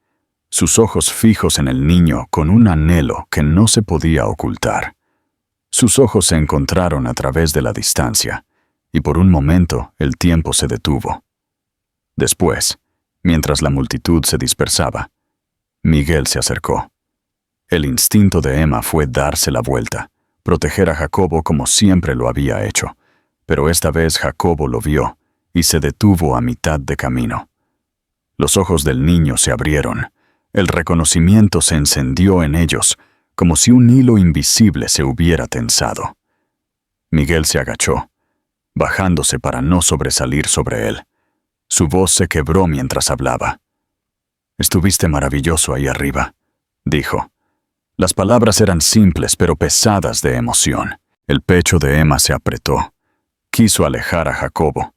sus ojos fijos en el niño con un anhelo que no se podía ocultar. Sus ojos se encontraron a través de la distancia, y por un momento el tiempo se detuvo. Después, mientras la multitud se dispersaba, Miguel se acercó. El instinto de Emma fue darse la vuelta, proteger a Jacobo como siempre lo había hecho, pero esta vez Jacobo lo vio y se detuvo a mitad de camino. Los ojos del niño se abrieron, el reconocimiento se encendió en ellos, como si un hilo invisible se hubiera tensado. Miguel se agachó, bajándose para no sobresalir sobre él. Su voz se quebró mientras hablaba. «Estuviste maravilloso ahí arriba», dijo. Las palabras eran simples pero pesadas de emoción. El pecho de Emma se apretó. Quiso alejar a Jacobo,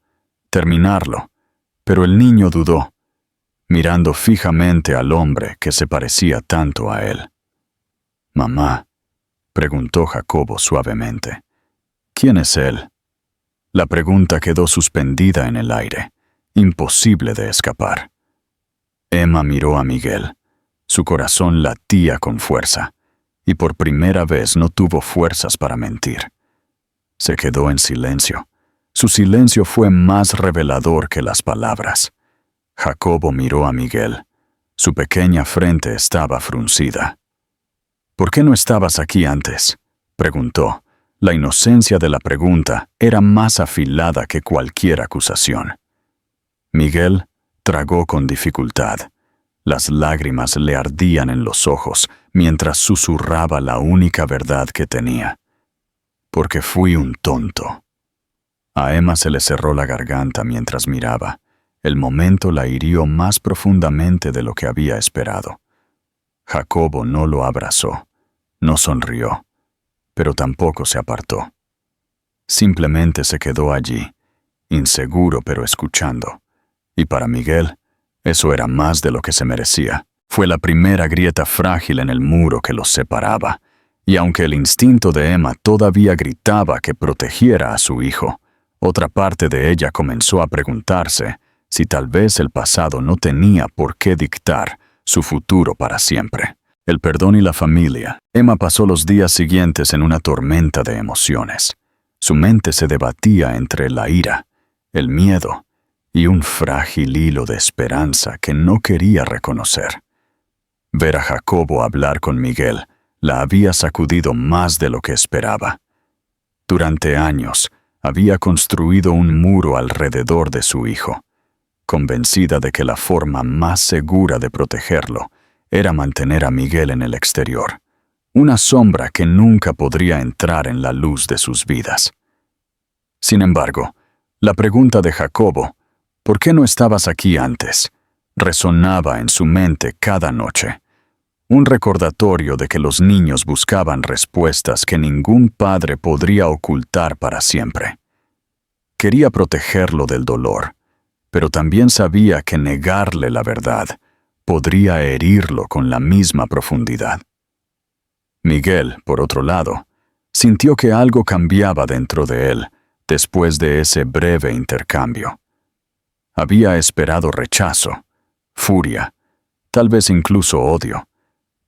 terminarlo, pero el niño dudó, mirando fijamente al hombre que se parecía tanto a él. «Mamá», preguntó Jacobo suavemente. «¿Quién es él?» La pregunta quedó suspendida en el aire, imposible de escapar. Emma miró a Miguel. Su corazón latía con fuerza, y por primera vez no tuvo fuerzas para mentir. Se quedó en silencio. Su silencio fue más revelador que las palabras. Jacobo miró a Miguel. Su pequeña frente estaba fruncida. «¿Por qué no estabas aquí antes?», preguntó. La inocencia de la pregunta era más afilada que cualquier acusación. Miguel tragó con dificultad. Las lágrimas le ardían en los ojos mientras susurraba la única verdad que tenía. «Porque fui un tonto». A Emma se le cerró la garganta mientras miraba. El momento la hirió más profundamente de lo que había esperado. Jacobo no lo abrazó, no sonrió, pero tampoco se apartó. Simplemente se quedó allí, inseguro pero escuchando. Y para Miguel, eso era más de lo que se merecía. Fue la primera grieta frágil en el muro que los separaba, y aunque el instinto de Emma todavía gritaba que protegiera a su hijo, otra parte de ella comenzó a preguntarse si tal vez el pasado no tenía por qué dictar su futuro para siempre. El perdón y la familia. Emma pasó los días siguientes en una tormenta de emociones. Su mente se debatía entre la ira, el miedo y un frágil hilo de esperanza que no quería reconocer. Ver a Jacobo hablar con Miguel la había sacudido más de lo que esperaba. Durante años, había construido un muro alrededor de su hijo, convencida de que la forma más segura de protegerlo era mantener a Miguel en el exterior, una sombra que nunca podría entrar en la luz de sus vidas. Sin embargo, la pregunta de Jacobo, ¿por qué no estabas aquí antes?, resonaba en su mente cada noche. Un recordatorio de que los niños buscaban respuestas que ningún padre podría ocultar para siempre. Quería protegerlo del dolor, pero también sabía que negarle la verdad podría herirlo con la misma profundidad. Miguel, por otro lado, sintió que algo cambiaba dentro de él después de ese breve intercambio. Había esperado rechazo, furia, tal vez incluso odio,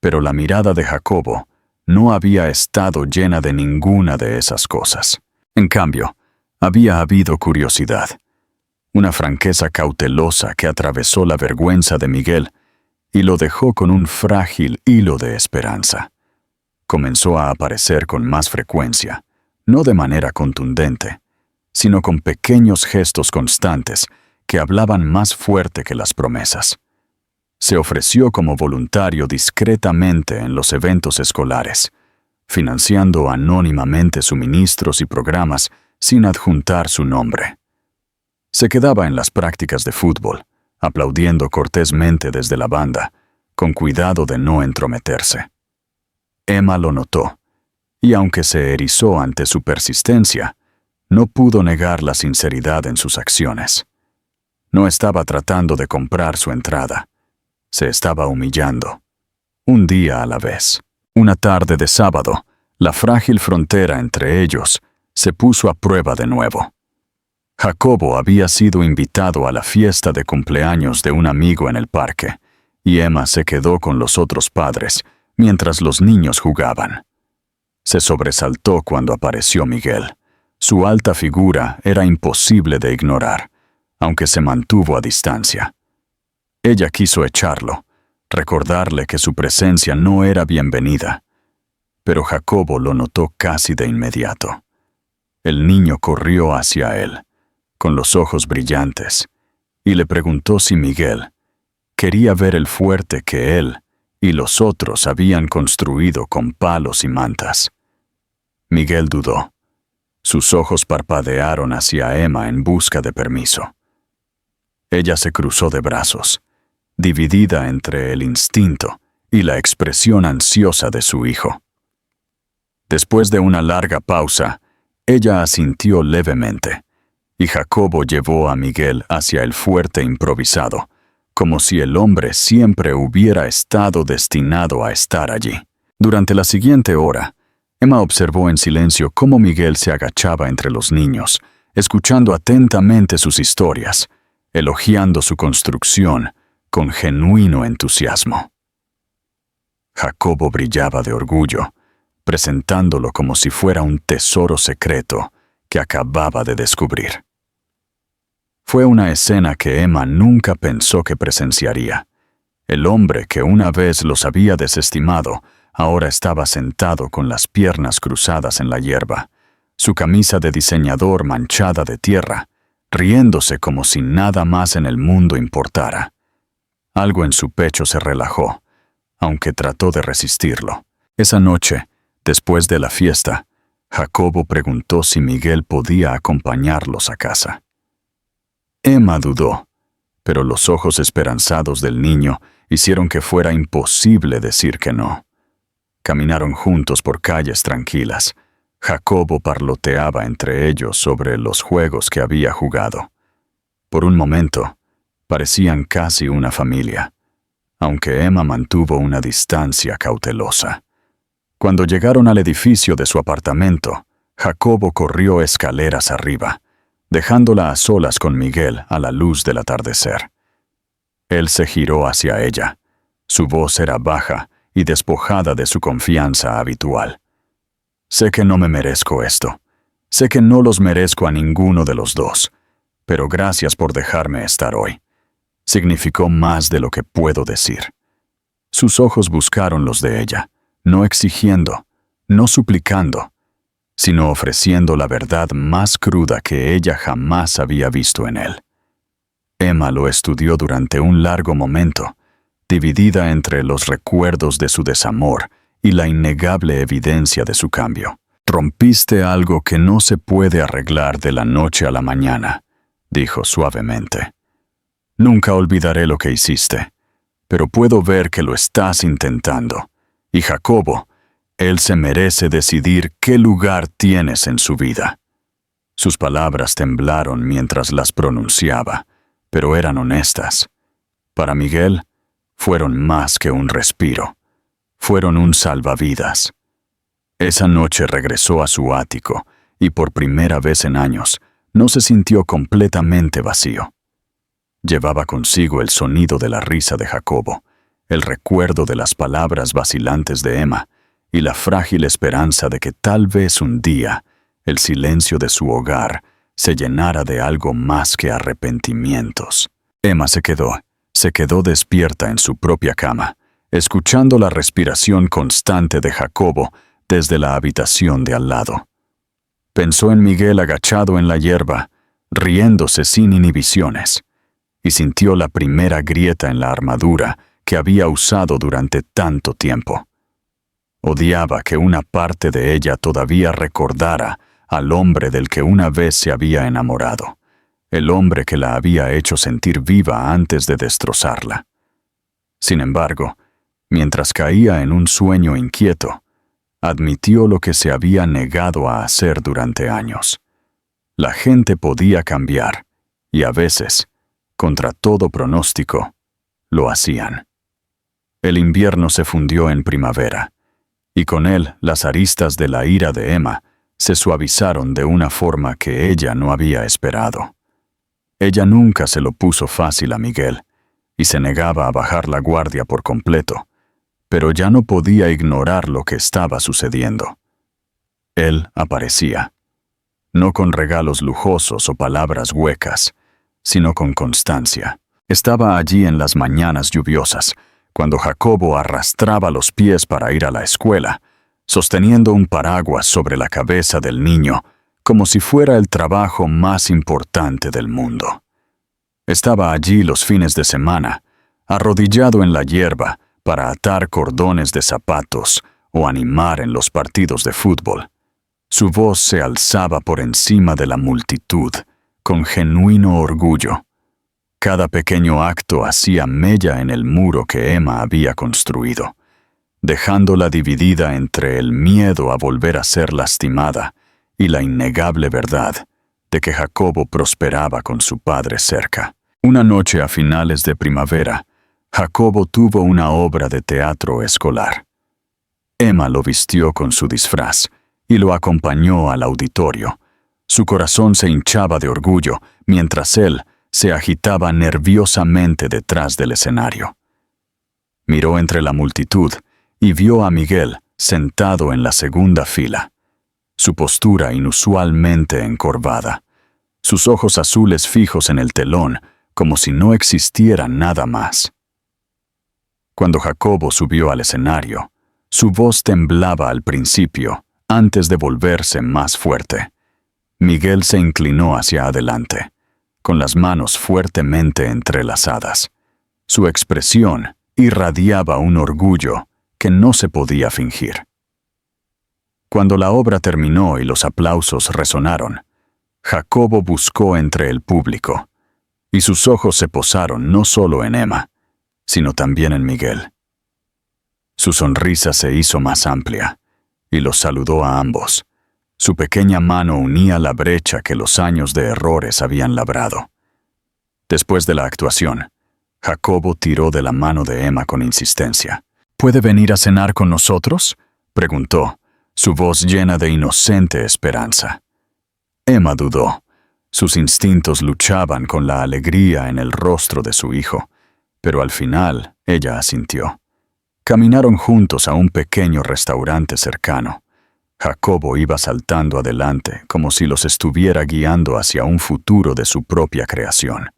pero la mirada de Jacobo no había estado llena de ninguna de esas cosas. En cambio, había habido curiosidad, una franqueza cautelosa que atravesó la vergüenza de Miguel y lo dejó con un frágil hilo de esperanza. Comenzó a aparecer con más frecuencia, no de manera contundente, sino con pequeños gestos constantes que hablaban más fuerte que las promesas. Se ofreció como voluntario discretamente en los eventos escolares, financiando anónimamente suministros y programas sin adjuntar su nombre. Se quedaba en las prácticas de fútbol, aplaudiendo cortésmente desde la banda, con cuidado de no entrometerse. Emma lo notó, y aunque se erizó ante su persistencia, no pudo negar la sinceridad en sus acciones. No estaba tratando de comprar su entrada. Se estaba humillando. Un día a la vez. Una tarde de sábado, la frágil frontera entre ellos se puso a prueba de nuevo. Jacobo había sido invitado a la fiesta de cumpleaños de un amigo en el parque, y Emma se quedó con los otros padres mientras los niños jugaban. Se sobresaltó cuando apareció Miguel. Su alta figura era imposible de ignorar, aunque se mantuvo a distancia. Ella quiso echarlo, recordarle que su presencia no era bienvenida, pero Jacobo lo notó casi de inmediato. El niño corrió hacia él, con los ojos brillantes, y le preguntó si Miguel quería ver el fuerte que él y los otros habían construido con palos y mantas. Miguel dudó. Sus ojos parpadearon hacia Emma en busca de permiso. Ella se cruzó de brazos, dividida entre el instinto y la expresión ansiosa de su hijo. Después de una larga pausa, ella asintió levemente, y Jacobo llevó a Miguel hacia el fuerte improvisado, como si el hombre siempre hubiera estado destinado a estar allí. Durante la siguiente hora, Emma observó en silencio cómo Miguel se agachaba entre los niños, escuchando atentamente sus historias, elogiando su construcción con genuino entusiasmo. Jacobo brillaba de orgullo, presentándolo como si fuera un tesoro secreto que acababa de descubrir. Fue una escena que Emma nunca pensó que presenciaría. El hombre que una vez los había desestimado ahora estaba sentado con las piernas cruzadas en la hierba, su camisa de diseñador manchada de tierra, riéndose como si nada más en el mundo importara. Algo en su pecho se relajó, aunque trató de resistirlo. Esa noche, después de la fiesta, Jacobo preguntó si Miguel podía acompañarlos a casa. Emma dudó, pero los ojos esperanzados del niño hicieron que fuera imposible decir que no. Caminaron juntos por calles tranquilas. Jacobo parloteaba entre ellos sobre los juegos que había jugado. Por un momento, parecían casi una familia, aunque Emma mantuvo una distancia cautelosa. Cuando llegaron al edificio de su apartamento, Jacobo corrió escaleras arriba, dejándola a solas con Miguel a la luz del atardecer. Él se giró hacia ella. Su voz era baja y despojada de su confianza habitual. Sé que no me merezco esto. Sé que no los merezco a ninguno de los dos, pero gracias por dejarme estar hoy. Significó más de lo que puedo decir. Sus ojos buscaron los de ella, no exigiendo, no suplicando, sino ofreciendo la verdad más cruda que ella jamás había visto en él. Emma lo estudió durante un largo momento, dividida entre los recuerdos de su desamor y la innegable evidencia de su cambio. «Rompiste algo que no se puede arreglar de la noche a la mañana», dijo suavemente. «Nunca olvidaré lo que hiciste, pero puedo ver que lo estás intentando. Y Jacobo, él se merece decidir qué lugar tienes en su vida». Sus palabras temblaron mientras las pronunciaba, pero eran honestas. Para Miguel, fueron más que un respiro. Fueron un salvavidas. Esa noche regresó a su ático y por primera vez en años no se sintió completamente vacío. Llevaba consigo el sonido de la risa de Jacobo, el recuerdo de las palabras vacilantes de Emma y la frágil esperanza de que tal vez un día el silencio de su hogar se llenara de algo más que arrepentimientos. Emma se quedó despierta en su propia cama, escuchando la respiración constante de Jacobo desde la habitación de al lado. Pensó en Miguel agachado en la hierba, riéndose sin inhibiciones, y sintió la primera grieta en la armadura que había usado durante tanto tiempo. Odiaba que una parte de ella todavía recordara al hombre del que una vez se había enamorado, el hombre que la había hecho sentir viva antes de destrozarla. Sin embargo, mientras caía en un sueño inquieto, admitió lo que se había negado a hacer durante años. La gente podía cambiar, y a veces, contra todo pronóstico, lo hacían. El invierno se fundió en primavera, y con él las aristas de la ira de Emma se suavizaron de una forma que ella no había esperado. Ella nunca se lo puso fácil a Miguel, y se negaba a bajar la guardia por completo, pero ya no podía ignorar lo que estaba sucediendo. Él aparecía, no con regalos lujosos o palabras huecas, sino con constancia. Estaba allí en las mañanas lluviosas, cuando Jacobo arrastraba los pies para ir a la escuela, sosteniendo un paraguas sobre la cabeza del niño, como si fuera el trabajo más importante del mundo. Estaba allí los fines de semana, arrodillado en la hierba para atar cordones de zapatos o animar en los partidos de fútbol. Su voz se alzaba por encima de la multitud, con genuino orgullo. Cada pequeño acto hacía mella en el muro que Emma había construido, dejándola dividida entre el miedo a volver a ser lastimada y la innegable verdad de que Jacobo prosperaba con su padre cerca. Una noche a finales de primavera, Jacobo tuvo una obra de teatro escolar. Emma lo vistió con su disfraz y lo acompañó al auditorio. Su corazón se hinchaba de orgullo mientras él se agitaba nerviosamente detrás del escenario. Miró entre la multitud y vio a Miguel sentado en la segunda fila, su postura inusualmente encorvada, sus ojos azules fijos en el telón, como si no existiera nada más. Cuando Jacobo subió al escenario, su voz temblaba al principio, antes de volverse más fuerte. Miguel se inclinó hacia adelante, con las manos fuertemente entrelazadas. Su expresión irradiaba un orgullo que no se podía fingir. Cuando la obra terminó y los aplausos resonaron, Jacobo buscó entre el público, y sus ojos se posaron no solo en Emma, sino también en Miguel. Su sonrisa se hizo más amplia, y los saludó a ambos. Su pequeña mano unía la brecha que los años de errores habían labrado. Después de la actuación, Jacobo tiró de la mano de Emma con insistencia. «¿Puede venir a cenar con nosotros?», preguntó, su voz llena de inocente esperanza. Emma dudó. Sus instintos luchaban con la alegría en el rostro de su hijo, pero al final ella asintió. Caminaron juntos a un pequeño restaurante cercano. Jacobo iba saltando adelante como si los estuviera guiando hacia un futuro de su propia creación.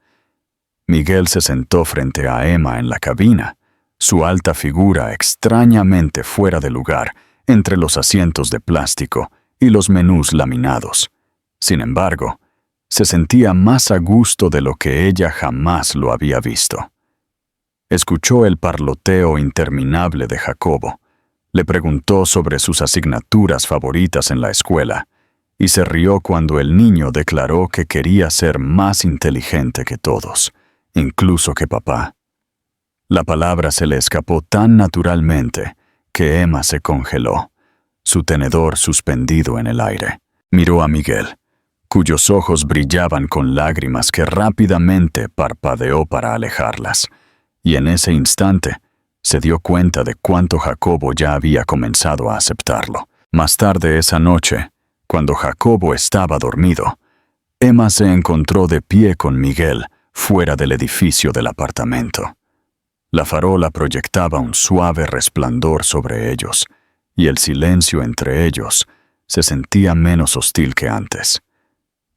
Miguel se sentó frente a Emma en la cabina, su alta figura extrañamente fuera de lugar entre los asientos de plástico y los menús laminados. Sin embargo, se sentía más a gusto de lo que ella jamás lo había visto. Escuchó el parloteo interminable de Jacobo, Le preguntó sobre sus asignaturas favoritas en la escuela y se rió cuando el niño declaró que quería ser más inteligente que todos, incluso que papá. La palabra se le escapó tan naturalmente que Emma se congeló, su tenedor suspendido en el aire. Miró a Miguel, cuyos ojos brillaban con lágrimas que rápidamente parpadeó para alejarlas, y en ese instante se dio cuenta de cuánto Jacobo ya había comenzado a aceptarlo. Más tarde esa noche, cuando Jacobo estaba dormido, Emma se encontró de pie con Miguel fuera del edificio del apartamento. La farola proyectaba un suave resplandor sobre ellos, y el silencio entre ellos se sentía menos hostil que antes,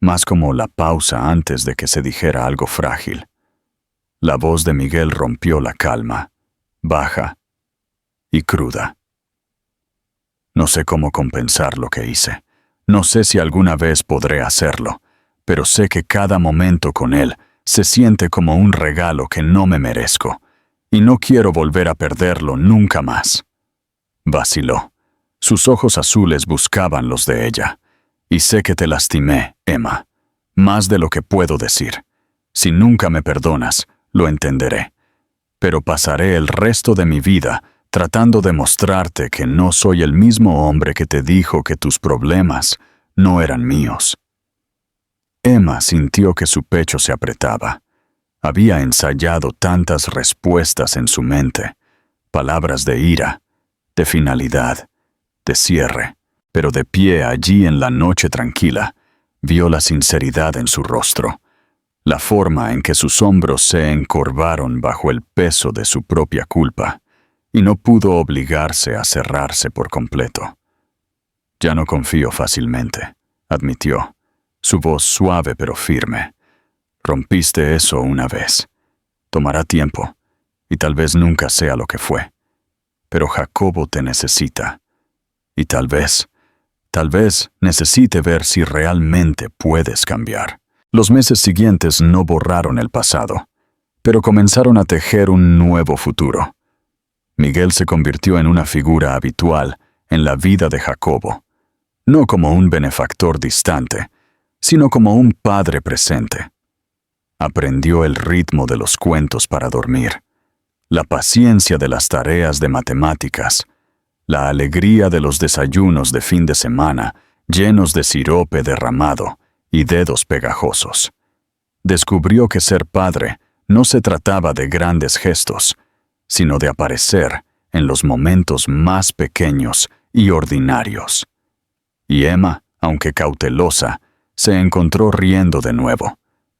más como la pausa antes de que se dijera algo frágil. La voz de Miguel rompió la calma, baja y cruda. No sé cómo compensar lo que hice. No sé si alguna vez podré hacerlo, pero sé que cada momento con él se siente como un regalo que no me merezco, y no quiero volver a perderlo nunca más. Vaciló. Sus ojos azules buscaban los de ella. Y sé que te lastimé, Emma, más de lo que puedo decir. Si nunca me perdonas, lo entenderé. Pero pasaré el resto de mi vida tratando de mostrarte que no soy el mismo hombre que te dijo que tus problemas no eran míos. Emma sintió que su pecho se apretaba. Había ensayado tantas respuestas en su mente, palabras de ira, de finalidad, de cierre, pero de pie allí en la noche tranquila, vio la sinceridad en su rostro, la forma en que sus hombros se encorvaron bajo el peso de su propia culpa, y no pudo obligarse a cerrarse por completo. Ya no confío fácilmente, admitió, su voz suave pero firme. Rompiste eso una vez. Tomará tiempo, y tal vez nunca sea lo que fue. Pero Jacobo te necesita. Y tal vez necesite ver si realmente puedes cambiar. Los meses siguientes no borraron el pasado, pero comenzaron a tejer un nuevo futuro. Miguel se convirtió en una figura habitual en la vida de Jacobo, no como un benefactor distante, sino como un padre presente. Aprendió el ritmo de los cuentos para dormir, la paciencia de las tareas de matemáticas, la alegría de los desayunos de fin de semana llenos de sirope derramado y dedos pegajosos. Descubrió que ser padre no se trataba de grandes gestos, sino de aparecer en los momentos más pequeños y ordinarios. Y Emma, aunque cautelosa, se encontró riendo de nuevo,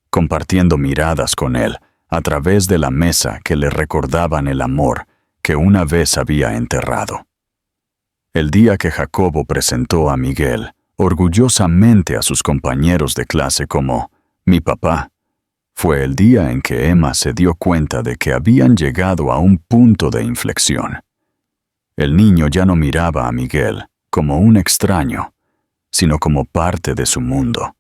compartiendo miradas con él a través de la mesa que le recordaban el amor que una vez había enterrado. El día que Jacobo presentó a Miguel orgullosamente a sus compañeros de clase como «mi papá», fue el día en que Emma se dio cuenta de que habían llegado a un punto de inflexión. El niño ya no miraba a Miguel como un extraño, sino como parte de su mundo,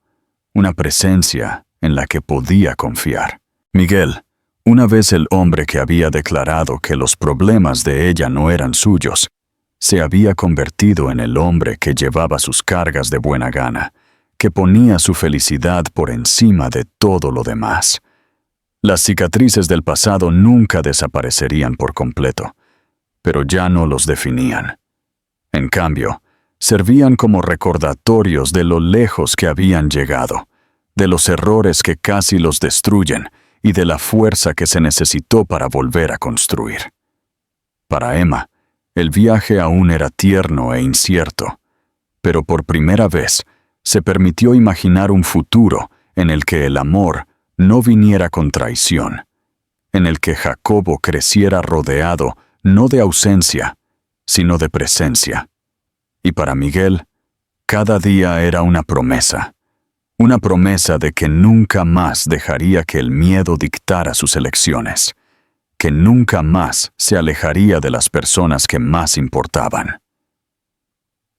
una presencia en la que podía confiar. Miguel, una vez el hombre que había declarado que los problemas de ella no eran suyos, se había convertido en el hombre que llevaba sus cargas de buena gana, que ponía su felicidad por encima de todo lo demás. Las cicatrices del pasado nunca desaparecerían por completo, pero ya no los definían. En cambio, servían como recordatorios de lo lejos que habían llegado, de los errores que casi los destruyen y de la fuerza que se necesitó para volver a construir. Para Emma, el viaje aún era tierno e incierto, pero por primera vez se permitió imaginar un futuro en el que el amor no viniera con traición, en el que Jacobo creciera rodeado no de ausencia, sino de presencia. Y para Miguel, cada día era una promesa de que nunca más dejaría que el miedo dictara sus elecciones, que nunca más se alejaría de las personas que más importaban.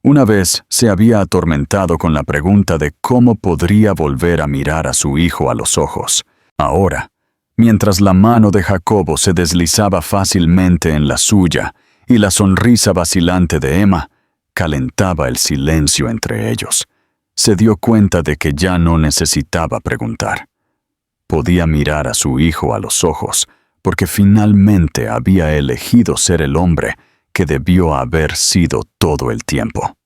Una vez se había atormentado con la pregunta de cómo podría volver a mirar a su hijo a los ojos. Ahora, mientras la mano de Jacobo se deslizaba fácilmente en la suya, y la sonrisa vacilante de Emma calentaba el silencio entre ellos. Se dio cuenta de que ya no necesitaba preguntar. Podía mirar a su hijo a los ojos, porque finalmente había elegido ser el hombre que debió haber sido todo el tiempo.